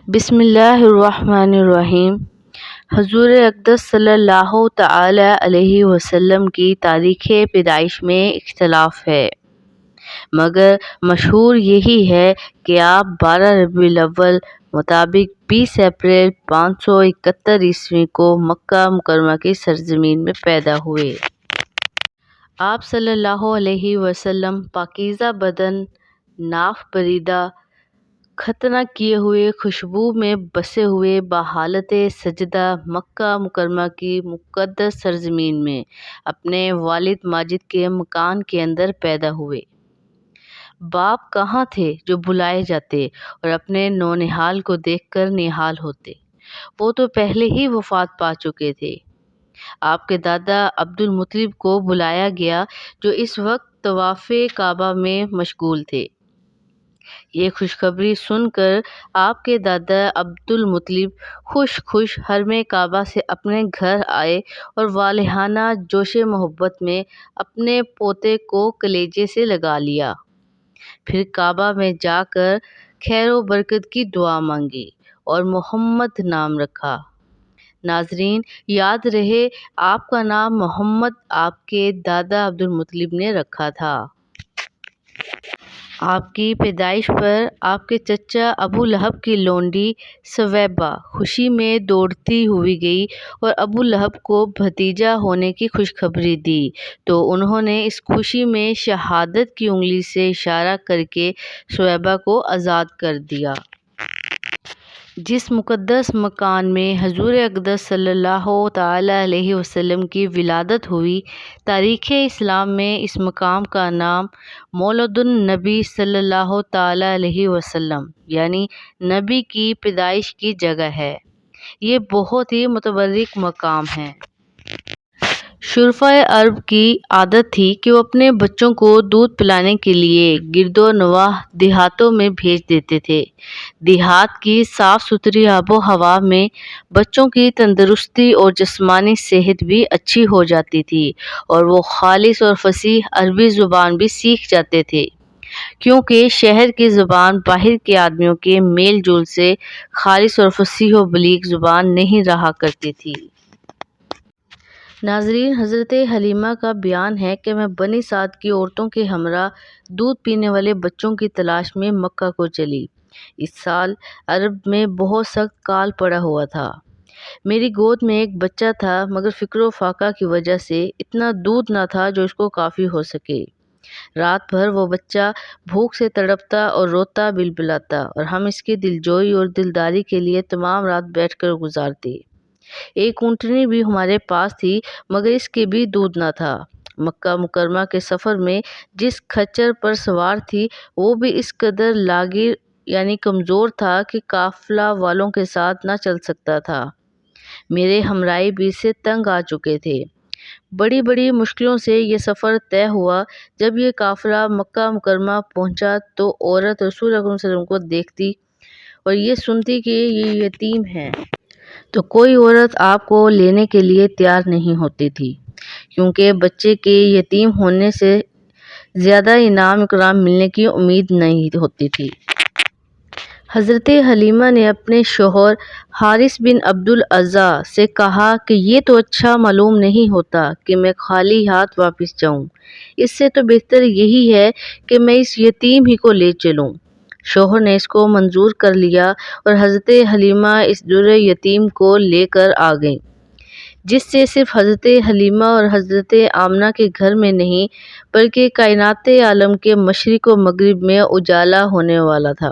بسم اللہ الرحمن الرحیم۔ حضور اقدس صلی اللہ تعالی علیہ وسلم کی تاریخ پیدائش میں اختلاف ہے، مگر مشہور یہی ہے کہ آپ 12 ربیع الاول مطابق 20 اپریل 571 عیسوی کو مکہ مکرمہ کی سرزمین میں پیدا ہوئے۔ آپ صلی اللہ علیہ وسلم پاکیزہ بدن، ناف بریدہ، ختنہ کیے ہوئے، خوشبو میں بسے ہوئے، بحالت سجدہ مکہ مکرمہ کی مقدس سرزمین میں اپنے والد ماجد کے مکان کے اندر پیدا ہوئے۔ باپ کہاں تھے جو بلائے جاتے اور اپنے نونہال کو دیکھ کر نہال ہوتے؟ وہ تو پہلے ہی وفات پا چکے تھے۔ آپ کے دادا عبد المطلب کو بلایا گیا جو اس وقت طواف کعبہ میں مشغول تھے۔ یہ خوشخبری سن کر آپ کے دادا عبد المطلب خوش حرم کعبہ سے اپنے گھر آئے اور والہانہ جوش محبت میں اپنے پوتے کو کلیجے سے لگا لیا۔ پھر کعبہ میں جا کر خیر و برکت کی دعا مانگی اور محمد نام رکھا۔ ناظرین، یاد رہے آپ کا نام محمد آپ کے دادا عبد المطلب نے رکھا تھا۔ آپ کی پیدائش پر آپ کے چچا ابو لہب کی لونڈی ثویبہ خوشی میں دوڑتی ہوئی گئی اور ابو لہب کو بھتیجا ہونے کی خوشخبری دی تو انہوں نے اس خوشی میں شہادت کی انگلی سے اشارہ کر کے ثویبہ کو آزاد کر دیا۔ جس مقدس مکان میں حضور اقدس صلی اللہ تعالی علیہ وسلم کی ولادت ہوئی، تاریخ اسلام میں اس مقام کا نام مولد النبی صلی اللہ تعالی علیہ وسلم یعنی نبی کی پیدائش کی جگہ ہے۔ یہ بہت ہی متبرک مقام ہے۔ شرفائے عرب کی عادت تھی کہ وہ اپنے بچوں کو دودھ پلانے کے لیے گرد و نواح دیہاتوں میں بھیج دیتے تھے۔ دیہات کی صاف ستھری آب و ہوا میں بچوں کی تندرستی اور جسمانی صحت بھی اچھی ہو جاتی تھی اور وہ خالص اور فصیح عربی زبان بھی سیکھ جاتے تھے، کیونکہ شہر کی زبان باہر کے آدمیوں کے میل جول سے خالص اور فصیح و بلیغ زبان نہیں رہا کرتی تھی۔ ناظرین، حضرت حلیمہ کا بیان ہے کہ میں بنی سعد کی عورتوں کے ہمراہ دودھ پینے والے بچوں کی تلاش میں مکہ کو چلی۔ اس سال عرب میں بہت سخت کال پڑا ہوا تھا۔ میری گود میں ایک بچہ تھا، مگر فکر و فاقہ کی وجہ سے اتنا دودھ نہ تھا جو اس کو کافی ہو سکے۔ رات بھر وہ بچہ بھوک سے تڑپتا اور روتا بلبلاتا اور ہم اس کی دلجوئی اور دلداری کے لیے تمام رات بیٹھ کر گزارتے۔ ایک اونٹنی بھی ہمارے پاس تھی، مگر اس کے بھی دودھ نہ تھا۔ مکہ مکرمہ کے سفر میں جس کھچر پر سوار تھی وہ بھی اس قدر لاغر یعنی کمزور تھا کہ قافلہ والوں کے ساتھ نہ چل سکتا تھا۔ میرے ہمراہی بھی اس سے تنگ آ چکے تھے۔ بڑی بڑی مشکلوں سے یہ سفر طے ہوا۔ جب یہ قافلہ مکہ مکرمہ پہنچا تو عورت رسول اکرم صلی اللہ علیہ وسلم کو دیکھتی اور یہ سنتی کہ یہ یتیم ہے تو کوئی عورت آپ کو لینے کے لیے تیار نہیں ہوتی تھی، کیونکہ بچے کے یتیم ہونے سے زیادہ انعام اکرام ملنے کی امید نہیں ہوتی تھی۔ حضرت حلیمہ نے اپنے شوہر حارث بن عبد العزیٰ سے کہا کہ یہ تو اچھا معلوم نہیں ہوتا کہ میں خالی ہاتھ واپس جاؤں، اس سے تو بہتر یہی ہے کہ میں اس یتیم ہی کو لے چلوں۔ شوہر نے اس کو منظور کر لیا اور حضرت حلیمہ اس در یتیم کو لے کر آ گئیں، جس سے صرف حضرت حلیمہ اور حضرت آمنہ کے گھر میں نہیں بلکہ کائنات عالم کے مشرق و مغرب میں اجالا ہونے والا تھا۔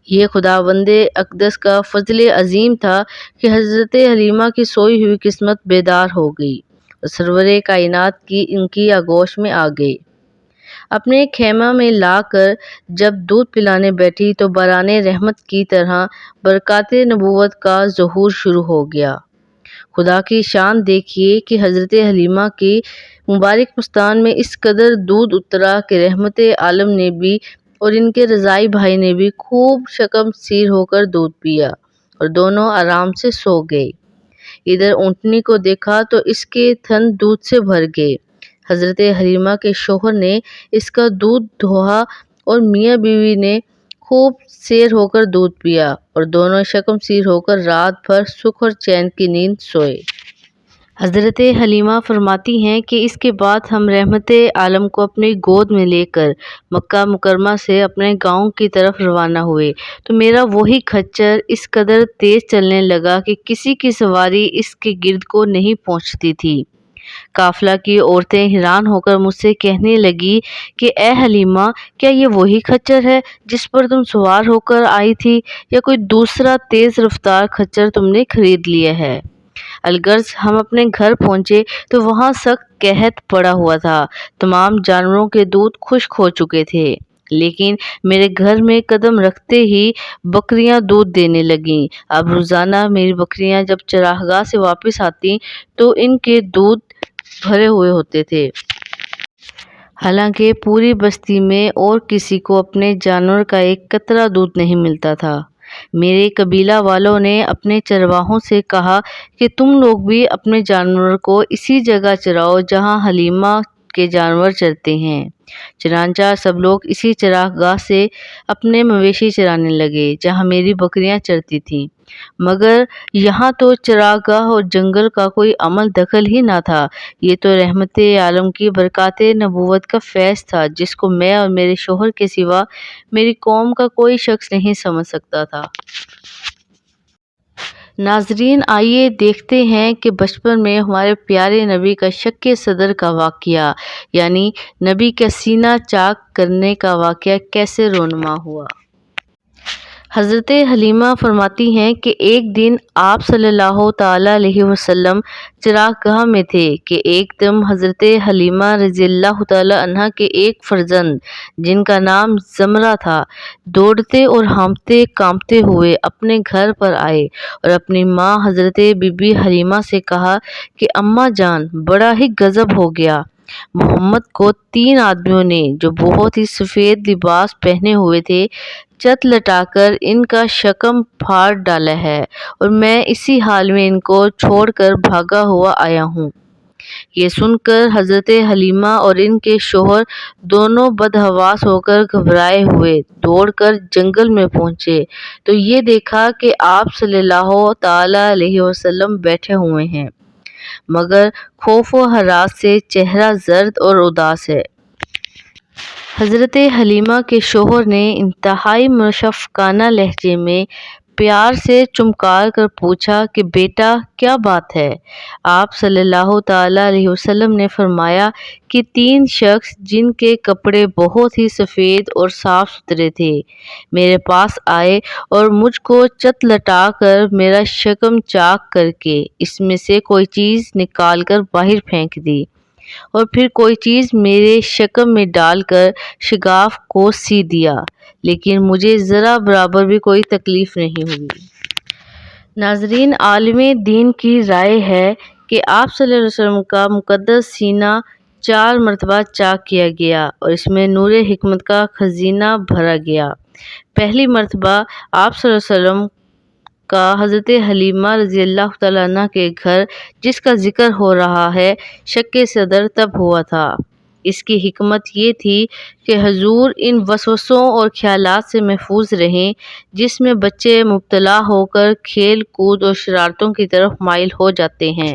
یہ خداوند اقدس کا فضل عظیم تھا کہ حضرت حلیمہ کی سوئی ہوئی قسمت بیدار ہو گئی اور سرور کائنات کی ان کی آغوش میں آ گئے۔ اپنے خیمہ میں لا کر جب دودھ پلانے بیٹھی تو باران رحمت کی طرح برکات نبوت کا ظہور شروع ہو گیا۔ خدا کی شان دیکھیے کہ حضرت حلیمہ کی مبارک مستان میں اس قدر دودھ اترا کہ رحمت عالم نے بھی اور ان کے رضائی بھائی نے بھی خوب شکم سیر ہو کر دودھ پیا اور دونوں آرام سے سو گئے۔ ادھر اونٹنی کو دیکھا تو اس کے تھن دودھ سے بھر گئے۔ حضرت حلیمہ کے شوہر نے اس کا دودھ دوہا اور میاں بیوی نے خوب سیر ہو کر دودھ پیا اور دونوں شکم سیر ہو کر رات بھر سکھ اور چین کی نیند سوئے۔ حضرت حلیمہ فرماتی ہیں کہ اس کے بعد ہم رحمت عالم کو اپنی گود میں لے کر مکہ مکرمہ سے اپنے گاؤں کی طرف روانہ ہوئے تو میرا وہی کھچر اس قدر تیز چلنے لگا کہ کسی کی سواری اس کے گرد کو نہیں پہنچتی تھی۔ قافلہ کی عورتیں حیران ہو کر مجھ سے کہنے لگی کہ اے حلیمہ، کیا یہ وہی کھچر ہے جس پر تم سوار ہو کر آئی تھی، یا کوئی دوسرا تیز رفتار کھچر تم نے خرید لیا ہے؟ الغرض ہم اپنے گھر پہنچے تو وہاں سخت قحط پڑا ہوا تھا، تمام جانوروں کے دودھ خشک ہو چکے تھے، لیکن میرے گھر میں قدم رکھتے ہی بکریاں دودھ دینے لگیں۔ اب روزانہ میری بکریاں جب چراگاہ سے واپس آتیں تو ان کے دودھ بھرے ہوئے ہوتے تھے۔ حالانکہ پوری بستی میں اور کسی کو اپنے جانور کا ایک قطرہ دودھ نہیں ملتا تھا۔ میرے قبیلہ والوں نے اپنے چرواہوں سے کہا کہ تم لوگ بھی اپنے جانوروں کو اسی جگہ چراؤ جہاں حلیمہ کے جانور چرتے ہیں۔ چنانچہ سب لوگ اسی چراگاہ سے اپنے مویشی چرانے لگے جہاں میری بکریاں چرتی تھیں، مگر یہاں تو چراگاہ اور جنگل کا کوئی عمل دخل ہی نہ تھا۔ یہ تو رحمت عالم کی برکات نبوت کا فیض تھا جس کو میں اور میرے شوہر کے سوا میری قوم کا کوئی شخص نہیں سمجھ سکتا تھا۔ ناظرین، آئیے دیکھتے ہیں کہ بچپن میں ہمارے پیارے نبی کا شق صدر کا واقعہ، یعنی نبی کا سینہ چاک کرنے کا واقعہ کیسے رونما ہوا۔ حضرت حلیمہ فرماتی ہیں کہ ایک دن آپ صلی اللہ تعالی علیہ وسلم چراگاہ میں تھے کہ ایک دم حضرت حلیمہ رضی اللہ تعالی عنہا کے ایک فرزند جن کا نام زمرہ تھا، دوڑتے اور ہانپتے کانپتے ہوئے اپنے گھر پر آئے اور اپنی ماں حضرت بی بی حلیمہ سے کہا کہ اماں جان، بڑا ہی غضب ہو گیا، محمد کو 3 آدمیوں نے جو بہت ہی سفید لباس پہنے ہوئے تھے چت لٹا کر ان کا شکم پھاڑ ڈالا ہے، اور میں اسی حال میں ان کو چھوڑ کر بھاگا ہوا آیا ہوں۔ یہ سن کر حضرت حلیمہ اور ان کے شوہر دونوں بدحواس ہو کر گھبرائے ہوئے دوڑ کر جنگل میں پہنچے تو یہ دیکھا کہ آپ صلی اللہ تعالی علیہ وسلم بیٹھے ہوئے ہیں، مگر خوف و ہراس سے چہرہ زرد اور اداس ہے۔ حضرت حلیمہ کے شوہر نے انتہائی مشفقانہ لہجے میں پیار سے چمکار کر پوچھا کہ بیٹا، کیا بات ہے؟ آپ صلی اللہ تعالی علیہ وسلم نے فرمایا کہ 3 شخص جن کے کپڑے بہت ہی سفید اور صاف ستھرے تھے میرے پاس آئے اور مجھ کو چت لٹا کر میرا شکم چاک کر کے اس میں سے کوئی چیز نکال کر باہر پھینک دی، اور پھر کوئی چیز میرے شکم میں ڈال کر شگاف کو سی دیا، لیکن مجھے ذرا برابر بھی کوئی تکلیف نہیں ہوئی۔ ناظرین، عالم دین کی رائے ہے کہ آپ صلی اللہ علیہ وسلم کا مقدس سینہ 4 مرتبہ چاک کیا گیا اور اس میں نور حکمت کا خزینہ بھرا گیا۔ پہلی مرتبہ آپ صلی اللہ علیہ وسلم کا حضرت حلیمہ رضی اللہ تعالی عنہا کے گھر جس کا ذکر ہو رہا ہے شق صدر تب ہوا تھا۔ اس کی حکمت یہ تھی کہ حضور ان وسوسوں اور خیالات سے محفوظ رہیں جس میں بچے مبتلا ہو کر کھیل کود اور شرارتوں کی طرف مائل ہو جاتے ہیں۔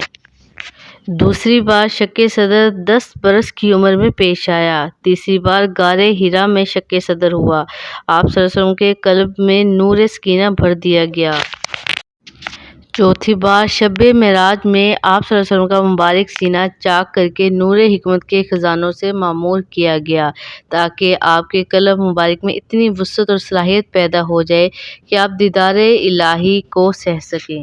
دوسری بار شق صدر 10 برس کی عمر میں پیش آیا۔ تیسری بار غار حرا میں شق صدر ہوا۔ آپ صلی اللہ علیہ وسلم کے قلب میں نور سکینہ بھر دیا گیا۔ چوتھی بار شب معراج میں آپ صلی اللہ علیہ وسلم کا مبارک سینہ چاک کر کے نور حکمت کے خزانوں سے معمور کیا گیا تاکہ آپ کے قلب مبارک میں اتنی وسعت اور صلاحیت پیدا ہو جائے کہ آپ دیدار الہی کو سہ سکیں۔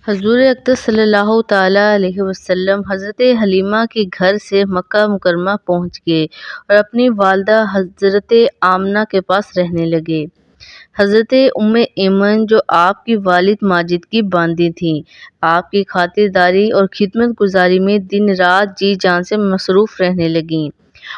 حضور اقدس صلی اللہ تعالی علیہ وسلم حضرت حلیمہ کے گھر سے مکہ مکرمہ پہنچ گئے اور اپنی والدہ حضرت آمنہ کے پاس رہنے لگے۔ حضرت ام ایمن جو آپ کی والد ماجد کی باندی تھیں، آپ کی خاطرداری اور خدمت گزاری میں دن رات جی جان سے مصروف رہنے لگیں۔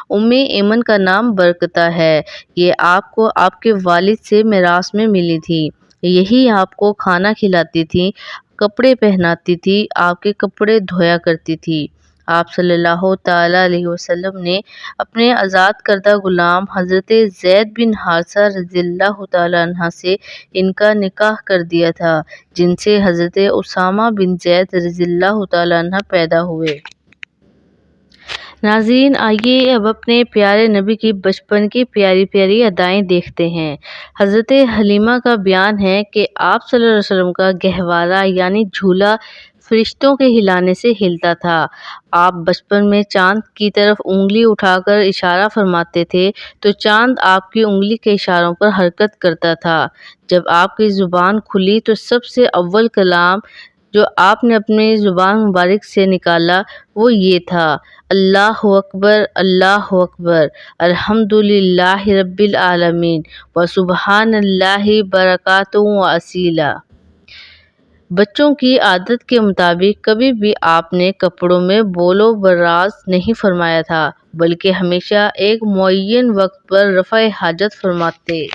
ام ایمن کا نام برکتہ ہے۔ یہ آپ کو آپ کے والد سے میراث میں ملی تھی۔ یہی آپ کو کھانا کھلاتی تھی، کپڑے پہناتی تھی، آپ کے کپڑے دھویا کرتی تھی، آپ صلی اللہ تعالیٰ علیہ وسلم نے اپنے آزاد کردہ غلام حضرت زید بن حارثہ رضی اللہ تعالیٰ عنہ سے ان کا نکاح کر دیا تھا، جن سے حضرت اسامہ بن زید رضی اللہ تعالیٰ عنہ پیدا ہوئے۔ ناظرین، آئیے اب اپنے پیارے نبی کی بچپن کی پیاری پیاری ادائیں دیکھتے ہیں۔ حضرت حلیمہ کا بیان ہے کہ آپ صلی اللہ علیہ وسلم کا گہوارہ یعنی جھولا فرشتوں کے ہلانے سے ہلتا تھا۔ آپ بچپن میں چاند کی طرف انگلی اٹھا کر اشارہ فرماتے تھے تو چاند آپ کی انگلی کے اشاروں پر حرکت کرتا تھا۔ جب آپ کی زبان کھلی تو سب سے اول کلام جو آپ نے اپنی زبان مبارک سے نکالا وہ یہ تھا: اللہ اکبر، اللہ اکبر، الحمدللہ رب العالمین، وسبحان اللہ برکاتہ واسیلا۔ بچوں کی عادت کے مطابق کبھی بھی آپ نے کپڑوں میں بول و براز نہیں فرمایا تھا، بلکہ ہمیشہ ایک معین وقت پر رفع حاجت فرماتے۔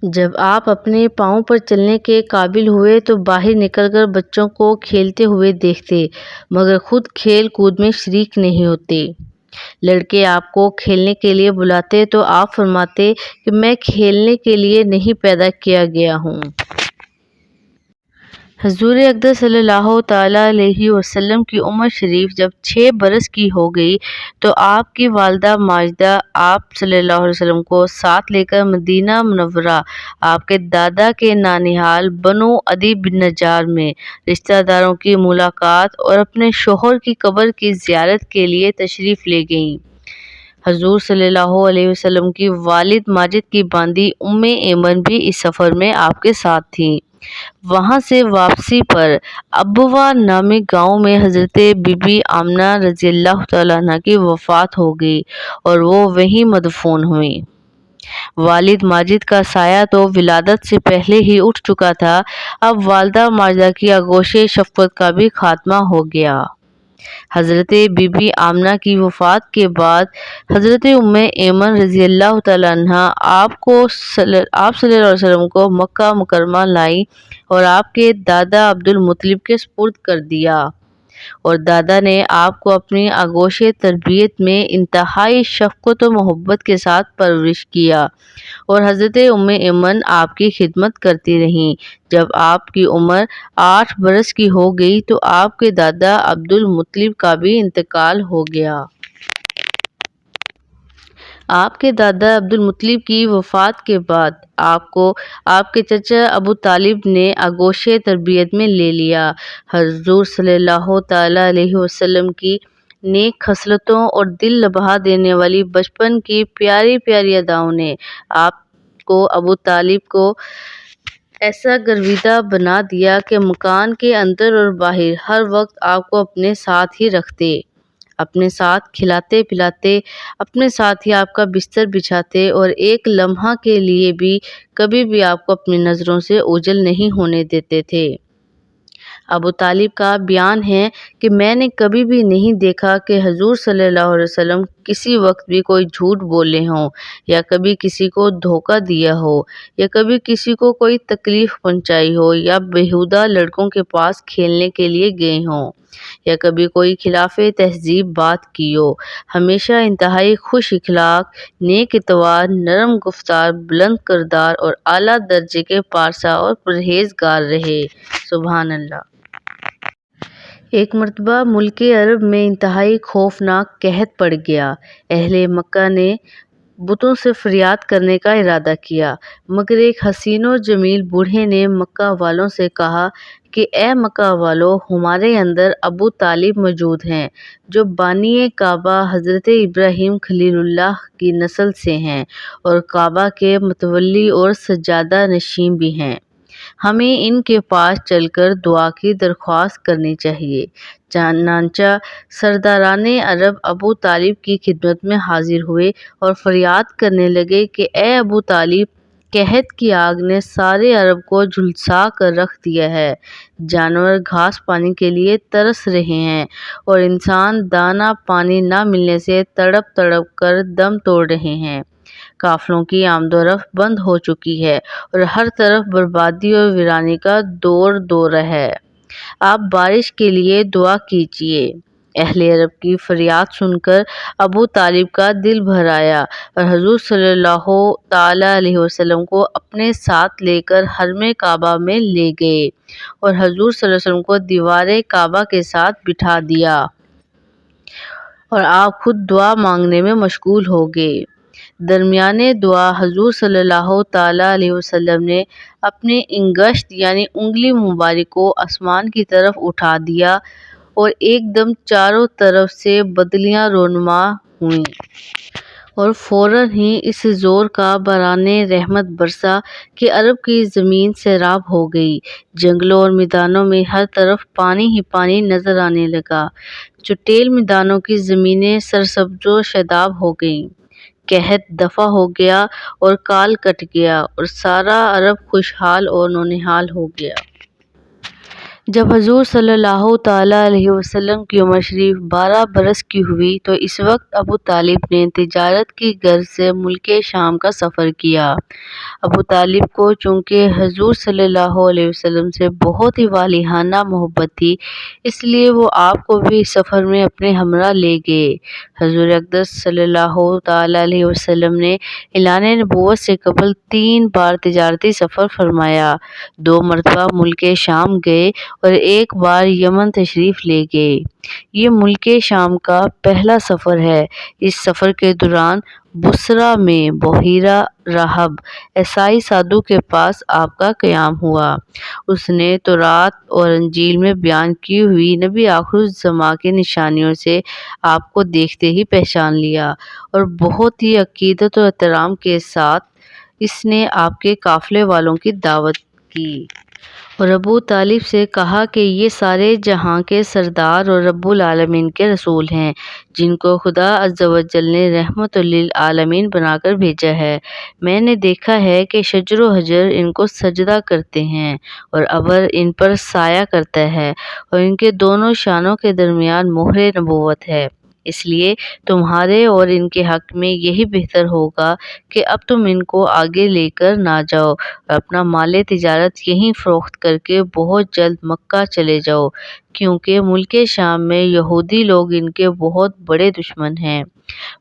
جب آپ اپنے پاؤں پر چلنے کے قابل ہوئے تو باہر نکل کر بچوں کو کھیلتے ہوئے دیکھتے، مگر خود کھیل کود میں شریک نہیں ہوتے۔ لڑکے آپ کو کھیلنے کے لیے بلاتے تو آپ فرماتے کہ میں کھیلنے کے لیے نہیں پیدا کیا گیا ہوں۔ حضور اقدس صلی اللہ تعالیٰ علیہ وسلم کی عمر شریف جب 6 برس کی ہو گئی تو آپ کی والدہ ماجدہ آپ صلی اللہ علیہ وسلم کو ساتھ لے کر مدینہ منورہ آپ کے دادا کے نانہال بنو عدی بن نجار میں رشتہ داروں کی ملاقات اور اپنے شوہر کی قبر کی زیارت کے لیے تشریف لے گئیں۔ حضور صلی اللہ علیہ وسلم کی والد ماجد کی باندی ایمن بھی اس سفر میں آپ کے ساتھ تھیں۔ وہاں سے واپسی پر ابوا نامی گاؤں میں حضرت بی بی آمنہ رضی اللہ تعالیٰ عنہ کی وفات ہو گئی اور وہ وہیں مدفون ہوئیں۔ والد ماجد کا سایہ تو ولادت سے پہلے ہی اٹھ چکا تھا، اب والدہ ماجدہ کی آغوش شفقت کا بھی خاتمہ ہو گیا۔ حضرت بی بی آمنہ کی وفات کے بعد حضرت ایمن رضی اللہ تعالیٰ عنہ آپ صلی اللہ علیہ وسلم کو مکہ مکرمہ لائیں اور آپ کے دادا عبد المطلب کے سپرد کر دیا، اور دادا نے آپ کو اپنی آغوش تربیت میں انتہائی شفقت و محبت کے ساتھ پرورش کیا، اور حضرت ایمن آپ کی خدمت کرتی رہیں۔ جب آپ کی عمر 8 برس کی ہو گئی تو آپ کے دادا عبد المطلب کا بھی انتقال ہو گیا۔ آپ کے دادا عبد المطلب کی وفات کے بعد آپ کو آپ کے چچا ابو طالب نے آغوش تربیت میں لے لیا۔ حضور صلی اللہ تعالیٰ علیہ وسلم کی نیک خصلتوں اور دل لبھا دینے والی بچپن کی پیاری پیاری اداؤں نے آپ کو ابو طالب کو ایسا گرویدہ بنا دیا کہ مکان کے اندر اور باہر ہر وقت آپ کو اپنے ساتھ ہی رکھتے، اپنے ساتھ کھلاتے پلاتے، اپنے ساتھ ہی آپ کا بستر بچھاتے، اور ایک لمحہ کے لیے بھی کبھی بھی آپ کو اپنی نظروں سے اوجھل نہیں ہونے دیتے تھے۔ ابو طالب کا بیان ہے کہ میں نے کبھی بھی نہیں دیکھا کہ حضور صلی اللہ علیہ وسلم کسی وقت بھی کوئی جھوٹ بولے ہوں، یا کبھی کسی کو دھوکہ دیا ہو، یا کبھی کسی کو کوئی تکلیف پہنچائی ہو، یا بیہودہ لڑکوں کے پاس کھیلنے کے لیے گئے ہوں، یا کبھی کوئی خلاف تہذیب بات کی ہو۔ ہمیشہ انتہائی خوش اخلاق، نیک اتوار، نرم گفتار، بلند کردار اور اعلیٰ درجے کے پارسا اور پرہیزگار رہے۔ سبحان اللہ۔ ایک مرتبہ ملک عرب میں انتہائی خوفناک قحط پڑ گیا۔ اہل مکہ نے بتوں سے فریاد کرنے کا ارادہ کیا، مگر ایک حسین و جمیل بوڑھے نے مکہ والوں سے کہا کہ اے مکہ والو، ہمارے اندر ابو طالب موجود ہیں، جو بانی کعبہ حضرت ابراہیم خلیل اللہ کی نسل سے ہیں اور کعبہ کے متولی اور سجادہ نشین بھی ہیں۔ ہمیں ان کے پاس چل کر دعا کی درخواست کرنی چاہیے۔ چنانچہ سرداران عرب ابو طالب کی خدمت میں حاضر ہوئے اور فریاد کرنے لگے کہ اے ابو طالب، قحط کی آگ نے سارے عرب کو جھلسا کر رکھ دیا ہے، جانور گھاس پانی کے لیے ترس رہے ہیں، اور انسان دانہ پانی نہ ملنے سے تڑپ تڑپ کر دم توڑ رہے ہیں۔ قافلوں کی آمد و رفت بند ہو چکی ہے اور ہر طرف بربادی اور ویرانی کا دور دورہ ہے۔ آپ بارش کے لیے دعا کیجیے۔ اہل عرب کی فریاد سن کر ابو طالب کا دل بھر آیا اور حضور صلی اللہ تعالی علیہ وسلم کو اپنے ساتھ لے کر حرم کعبہ میں لے گئے اور حضور صلی اللہ علیہ وسلم کو دیوار کعبہ کے ساتھ بٹھا دیا اور آپ خود دعا مانگنے میں مشغول ہو گئے۔ درمیان دعا حضور صلی اللہ تعالی علیہ وسلم نے اپنے انگشت یعنی انگلی مبارک کو آسمان کی طرف اٹھا دیا اور ایک دم چاروں طرف سے بدلیاں رونما ہوئیں اور فوراً ہی اس زور کا باران رحمت برسا کہ عرب کی زمین سیراب ہو گئی۔ جنگلوں اور میدانوں میں ہر طرف پانی ہی پانی نظر آنے لگا۔ چٹیل میدانوں کی زمینیں سرسبز و شاداب ہو گئیں، قحط دفع ہو گیا اور کال کٹ گیا اور سارا عرب خوشحال اور نونہال ہو گیا۔ جب حضور صلی اللہ تعالی علیہ وسلم کی عمر شریف 12 برس کی ہوئی تو اس وقت ابو طالب نے تجارت کی غرض سے ملک شام کا سفر کیا۔ ابو طالب کو چونکہ حضور صلی اللہ علیہ وسلم سے بہت ہی والہانہ محبت تھی، اس لیے وہ آپ کو بھی اس سفر میں اپنے ہمراہ لے گئے۔ حضور اقدس صلی اللہ تعالی علیہ وسلم نے اعلان نبوت سے قبل 3 بار تجارتی سفر فرمایا، 2 مرتبہ ملک شام گئے اور 1 بار یمن تشریف لے گئے۔ یہ ملک شام کا پہلا سفر ہے۔ اس سفر کے دوران بصرہ میں بحیرہ راہب عیسائی سادھو کے پاس آپ کا قیام ہوا۔ اس نے تورات اور انجیل میں بیان کی ہوئی نبی آخر الزماں کی نشانیوں سے آپ کو دیکھتے ہی پہچان لیا اور بہت ہی عقیدت و احترام کے ساتھ اس نے آپ کے قافلے والوں کی دعوت کی اور ابو طالب سے کہا کہ یہ سارے جہاں کے سردار اور رب العالمین کے رسول ہیں، جن کو خدا عز و جل نے رحمت للعالمین بنا کر بھیجا ہے۔ میں نے دیکھا ہے کہ شجر و حجر ان کو سجدہ کرتے ہیں اور ابر ان پر سایہ کرتا ہے اور ان کے دونوں شانوں کے درمیان مہر نبوت ہے، اس لیے تمہارے اور ان کے حق میں یہی بہتر ہوگا کہ اب تم ان کو آگے لے کر نہ جاؤ اور اپنا مال تجارت یہیں فروخت کر کے بہت جلد مکہ چلے جاؤ، کیونکہ ملک شام میں یہودی لوگ ان کے بہت بڑے دشمن ہیں،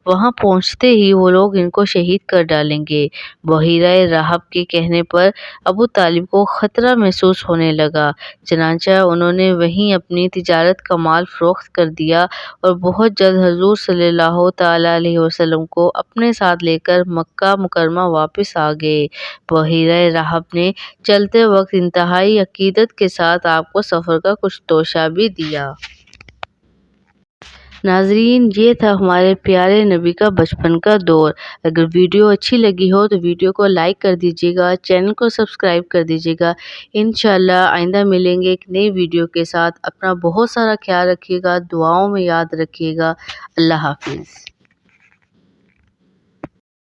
وہاں پہنچتے ہی وہ لوگ ان کو شہید کر ڈالیں گے۔ بحیرہ راہب کے کہنے پر ابو طالب کو خطرہ محسوس ہونے لگا، چنانچہ انہوں نے وہیں اپنی تجارت کا مال فروخت کر دیا اور بہت جلد حضور صلی اللہ تعالی علیہ وسلم کو اپنے ساتھ لے کر مکہ مکرمہ واپس آ گئے۔ بحیرہ راہب نے چلتے وقت انتہائی عقیدت کے ساتھ آپ کو سفر کا کچھ توشہ بھی دیا۔ ناظرین، یہ تھا ہمارے پیارے نبی کا بچپن کا دور۔ اگر ویڈیو اچھی لگی ہو تو ویڈیو کو لائک کر دیجیے گا، چینل کو سبسکرائب کر دیجیے گا۔ انشاءاللہ آئندہ ملیں گے ایک نئی ویڈیو کے ساتھ۔ اپنا بہت سارا خیال رکھیے گا، دعاؤں میں یاد رکھیے گا۔ اللہ حافظ۔